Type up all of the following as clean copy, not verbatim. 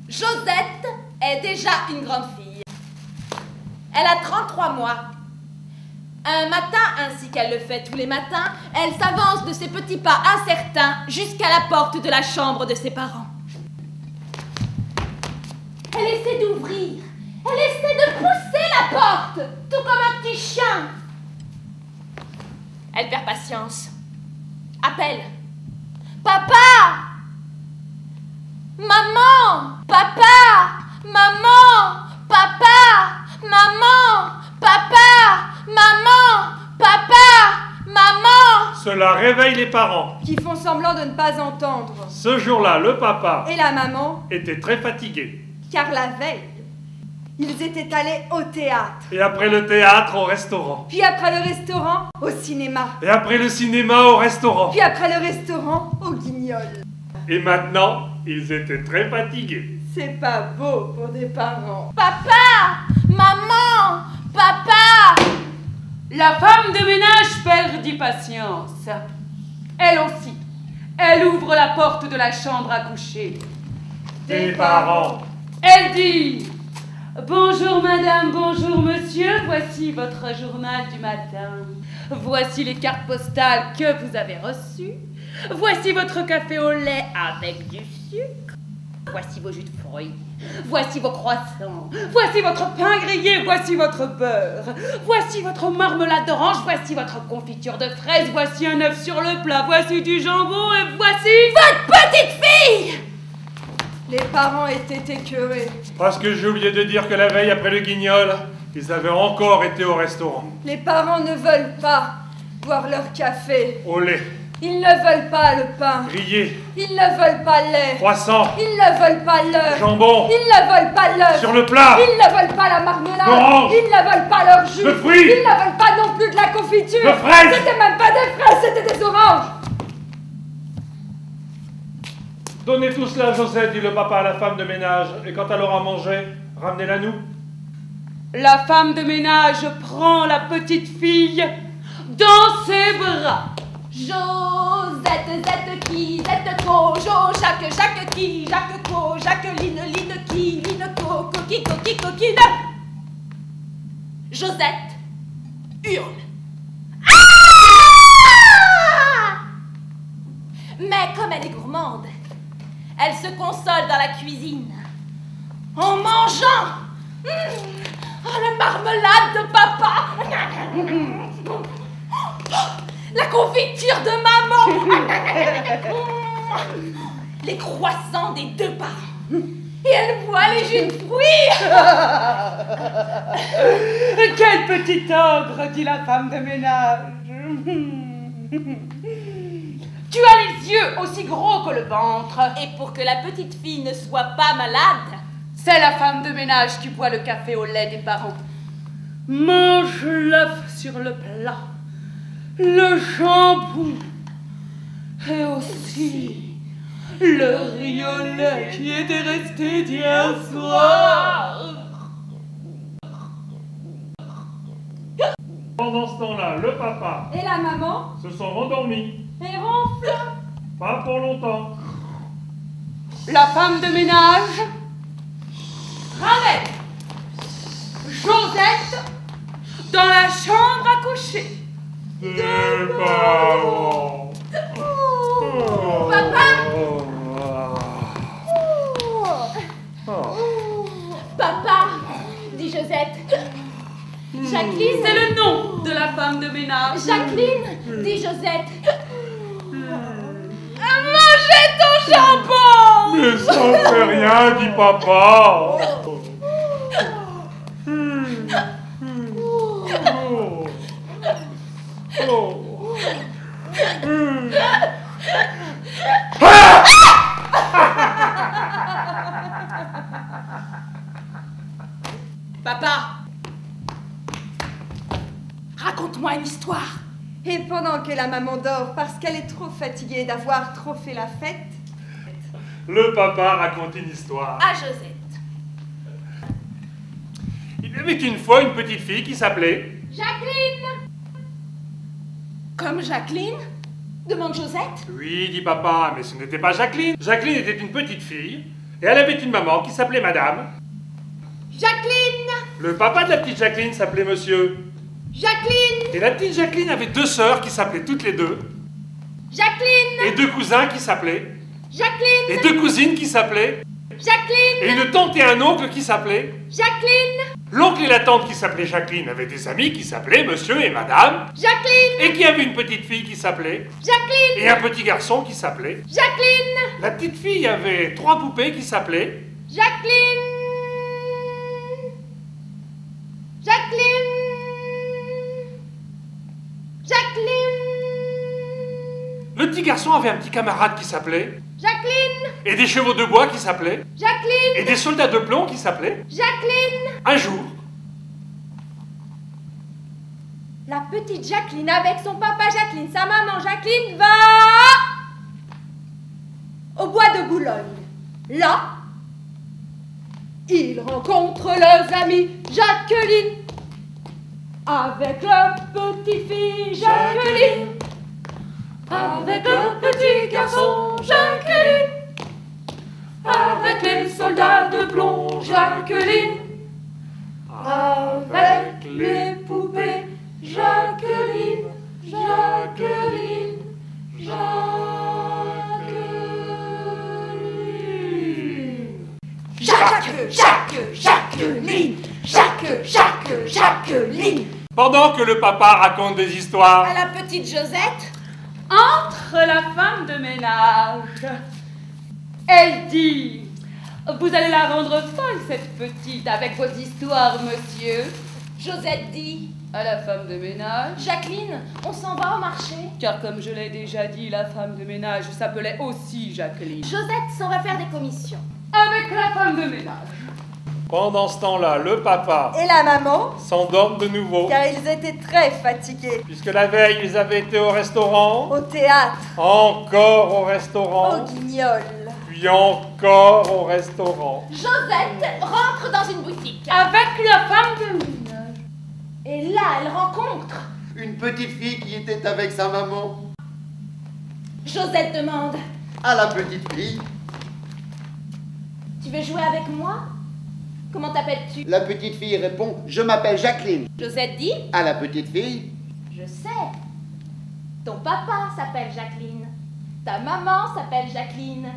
Josette est déjà une grande fille. Elle a 33 mois. Un matin, ainsi qu'elle le fait tous les matins, elle s'avance de ses petits pas incertains jusqu'à la porte de la chambre de ses parents. Elle essaie d'ouvrir. Elle essaie de pousser la porte, tout comme un petit chien. Elle perd patience. Appelle. Papa! Maman! Papa! Maman! Papa! Maman! Papa! Maman! Papa! Maman! Cela réveille les parents. Qui font semblant de ne pas entendre. Ce jour-là, le papa Et la maman, était très fatigué. car la veille, ils étaient allés au théâtre. Et après le théâtre, au restaurant. Puis après le restaurant, au cinéma. Et après le cinéma, au restaurant. Puis après le restaurant, au guignol. Et maintenant, ils étaient très fatigués. C'est pas beau pour des parents. Papa! Maman! Papa! La femme de ménage perdit patience. Elle aussi. Elle ouvre la porte de la chambre à coucher. Des parents. Elle dit: bonjour madame, bonjour monsieur, voici votre journal du matin. Voici les cartes postales que vous avez reçues. Voici votre café au lait avec du sucre. Voici vos jus de fruits. Voici vos croissants. Voici votre pain grillé. Voici votre beurre. Voici votre marmelade d'orange. Voici votre confiture de fraises. Voici un œuf sur le plat. Voici du jambon et voici Votre petite fille! Les parents étaient écœurés. Parce que j'ai oublié de dire que la veille après le guignol, ils avaient encore été au restaurant. Les parents ne veulent pas boire leur café. Au lait, Ils ne veulent pas le pain. grillé, Ils ne veulent pas le lait. croissant, Ils ne veulent pas l'œuf. jambon, Ils ne veulent pas l'œuf. sur le plat, Ils ne veulent pas la marmelade. L'orange. Ils ne veulent pas leur jus. Le fruit. Ils ne veulent pas non plus de la confiture. Le fraise. C'était même pas des fraises, c'était des oranges. Donnez tout cela à Josette, dit le papa à la femme de ménage, et quand elle aura mangé, ramenez-la nous. La femme de ménage prend la petite fille dans ses bras. Josette, zette qui, zette ko, Jo, Jacques, Jacques qui, Jacques ko, Jacqueline, Line qui, Line ko, coquille, coquille, coquine. Josette hurle. Ah! Mais comme elle est gourmande, elle se console dans la cuisine en mangeant la marmelade de papa, la confiture de maman, les croissants des deux parents. Et elle boit les jus de fruits. Quel petit ogre, dit la femme de ménage. Tu as les yeux aussi gros que le ventre. Et pour que la petite fille ne soit pas malade, C'est la femme de ménage qui boit le café au lait des parents. Mange l'œuf sur le plat, le jambon, et aussi le riz au lait qui était resté d'hier soir. Pendant ce temps-là, le papa Et la maman, se sont rendormis. et ronfle. Pas pour longtemps. La femme de ménage ramène Josette dans la chambre à coucher. Des parents. Papa. Papa, dit Josette. Jacqueline, C'est le nom de la femme de ménage. Jacqueline, dit Josette. Mangez ton jambon. Mais ça ne fait rien, dit papa. Papa, raconte-moi une histoire. Et pendant que la maman dort parce qu'elle est trop fatiguée d'avoir trop fait la fête, Le papa raconte une histoire. À Josette. Il y avait une fois une petite fille qui s'appelait... Jacqueline. Comme Jacqueline? Demande Josette. Oui, dit papa, mais ce n'était pas Jacqueline. Jacqueline était une petite fille, Et elle avait une maman qui s'appelait Madame. Jacqueline. Le papa de la petite Jacqueline s'appelait Monsieur. Jacqueline. Et la petite Jacqueline avait 2 sœurs qui s'appelaient toutes les 2. Jacqueline. Et 2 cousins qui s'appelaient. Jacqueline. Et 2 cousines qui s'appelaient. Jacqueline. Et une tante et un oncle qui s'appelaient. Jacqueline. L'oncle et la tante qui s'appelaient Jacqueline avaient des amis qui s'appelaient Monsieur et Madame. Jacqueline. Et qui avaient une petite fille qui s'appelait. Jacqueline. Et un petit garçon qui s'appelait. Jacqueline. La petite fille avait 3 poupées qui s'appelaient. Jacqueline. Jacqueline. Jacqueline. Le petit garçon avait un petit camarade qui s'appelait. Jacqueline. Et des chevaux de bois qui s'appelaient. Jacqueline. Et des soldats de plomb qui s'appelaient. Jacqueline. Un jour, La petite Jacqueline avec son papa Jacqueline, sa maman Jacqueline va au bois de Boulogne. Là, ils rencontrent leurs amis Jacqueline avec leur petite fille Jacqueline, avec leur petit garçon Jacqueline, avec les soldats de plomb Jacqueline, avec les poupées Jacqueline, Jacqueline, Jacqueline. Jacqueline. pendant que le papa raconte des histoires, À la petite Josette. Entre la femme de ménage. Elle dit: vous allez la rendre folle, cette petite, avec vos histoires, monsieur. Josette dit: À la femme de ménage. Jacqueline, on s'en va au marché. Car comme je l'ai déjà dit, la femme de ménage s'appelait aussi Jacqueline. Josette s'en va faire des commissions. Avec la femme de ménage. pendant ce temps-là, le papa Et la maman, s'endorme de nouveau, car ils étaient très fatigués. puisque la veille, ils avaient été au restaurant, Au théâtre, encore au au restaurant, guignol. puis encore au restaurant. Josette rentre dans une boutique. Avec la femme de ménage. Et là, elle rencontre. Une petite fille qui était avec sa maman. Josette demande: À la petite fille, tu veux jouer avec moi? Comment t'appelles-tu? la petite fille répond: Je m'appelle Jacqueline. Josette dit: À la petite fille, je sais. Ton papa s'appelle Jacqueline. Ta maman s'appelle Jacqueline.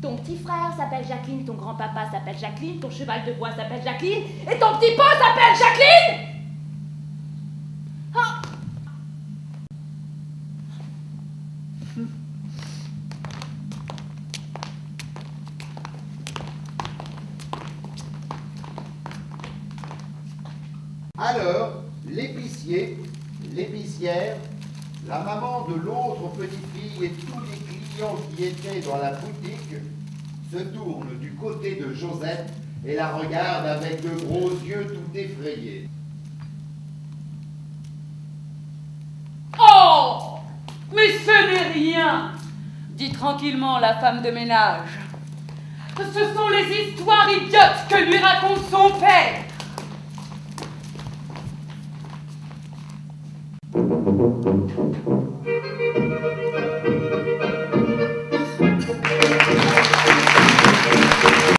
Ton petit frère s'appelle Jacqueline. Ton grand-papa s'appelle Jacqueline. Ton cheval de bois s'appelle Jacqueline. Et ton petit pot s'appelle Jacqueline. Ah. alors l'épicier, l'épicière, la maman de l'autre petite fille et tous les clients qui étaient dans la boutique se tournent du côté de Josette et la regardent avec de gros yeux tout effrayés. Oh! Mais ce n'est rien! Dit tranquillement la femme de ménage. Ce sont les histoires idiotes que lui raconte son père.